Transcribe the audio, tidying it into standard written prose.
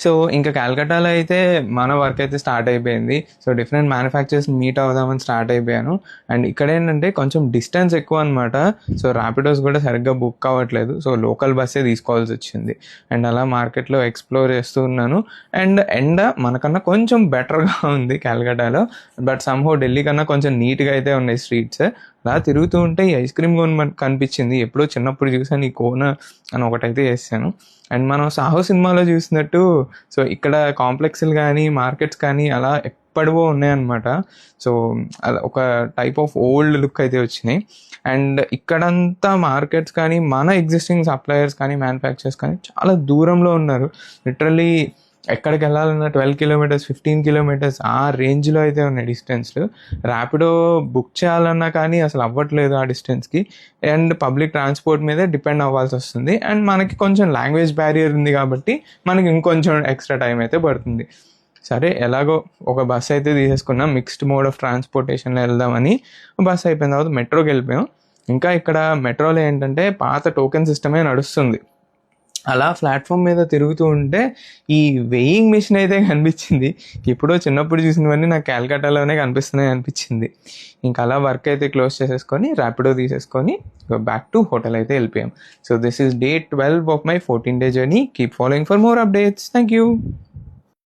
So ఇంకా కాల్కటాలో అయితే మన వర్క్ అయితే స్టార్ట్ అయిపోయింది. సో డిఫరెంట్ మ్యానుఫ్యాక్చర్స్ మీట్ అవుదామని స్టార్ట్ అయిపోయాను. అండ్ ఇక్కడ ఏంటంటే కొంచెం డిస్టెన్స్ ఎక్కువ అనమాట. సో ర్యాపిడోస్ కూడా సరిగ్గా బుక్ అవ్వట్లేదు. సో లోకల్ బస్సే తీసుకోవాల్సి వచ్చింది. అండ్ అలా మార్కెట్లో ఎక్స్ప్లోర్ చేస్తూ ఉన్నాను. అండ్ ఎండ మనకన్నా కొంచెం బెటర్గా ఉంది కాల్కటాలో. బట్ సమ్హౌ ఢిల్లీ కన్నా కొంచెం నీట్గా అయితే ఉన్నాయి స్ట్రీట్స్. అలా తిరుగుతూ ఉంటే ఈ ఐస్ క్రీమ్ కోన్ మనకు కనిపించింది. ఎప్పుడో చిన్నప్పుడు చూసాను ఈ కోన్ అని ఒకటైతే వేసాను. అండ్ మనం సాహో సినిమాలో చూసినట్టు సో ఇక్కడ కాంప్లెక్స్లు కానీ మార్కెట్స్ కానీ అలా ఎప్పటివో ఉన్నాయన్నమాట. సో అలా ఒక టైప్ ఆఫ్ ఓల్డ్ లుక్ అయితే వచ్చినాయి. అండ్ ఇక్కడంతా మార్కెట్స్ కానీ మన ఎగ్జిస్టింగ్ సప్లయర్స్ కానీ మ్యానుఫ్యాక్చర్స్ కానీ చాలా దూరంలో ఉన్నారు. లిటరల్లీ ఎక్కడికి వెళ్ళాలన్నా 12 కిలోమీటర్స్ 15 కిలోమీటర్స్ ఆ రేంజ్లో అయితే ఉన్నాయి డిస్టెన్స్లు. ర్యాపిడో బుక్ చేయాలన్నా కానీ అసలు అవ్వట్లేదు ఆ డిస్టెన్స్కి. అండ్ పబ్లిక్ ట్రాన్స్పోర్ట్ మీదే డిపెండ్ అవ్వాల్సి వస్తుంది. అండ్ మనకి కొంచెం లాంగ్వేజ్ బ్యారియర్ ఉంది కాబట్టి మనకి ఇంకొంచెం ఎక్స్ట్రా టైం అయితే పడుతుంది. సరే ఎలాగో ఒక బస్ అయితే తీసేసుకున్నాం, మిక్స్డ్ మోడ్ ఆఫ్ ట్రాన్స్పోర్టేషన్లో వెళ్దామని. బస్ అయిపోయిన తర్వాత మెట్రోకి వెళ్ళిపోయాం. ఇంకా ఇక్కడ మెట్రోలో ఏంటంటే పాత టోకెన్ సిస్టమే నడుస్తుంది. అలా ప్లాట్ఫామ్ మీద తిరుగుతూ ఉంటే ఈ వెయింగ్ మిషన్ అయితే కనిపించింది. ఎప్పుడో చిన్నప్పుడు చూసినవన్నీ నాకు కాల్కటాలోనే కనిపిస్తున్నాయి అనిపించింది. ఇంకా అలా వర్క్ అయితే క్లోజ్ చేసేసుకొని ర్యాపిడో తీసేసుకొని బ్యాక్ టు హోటల్ అయితే వెళ్ళిపోయాం. So this is day 12 of my 14-day journey. Keep following for more updates. Thank you.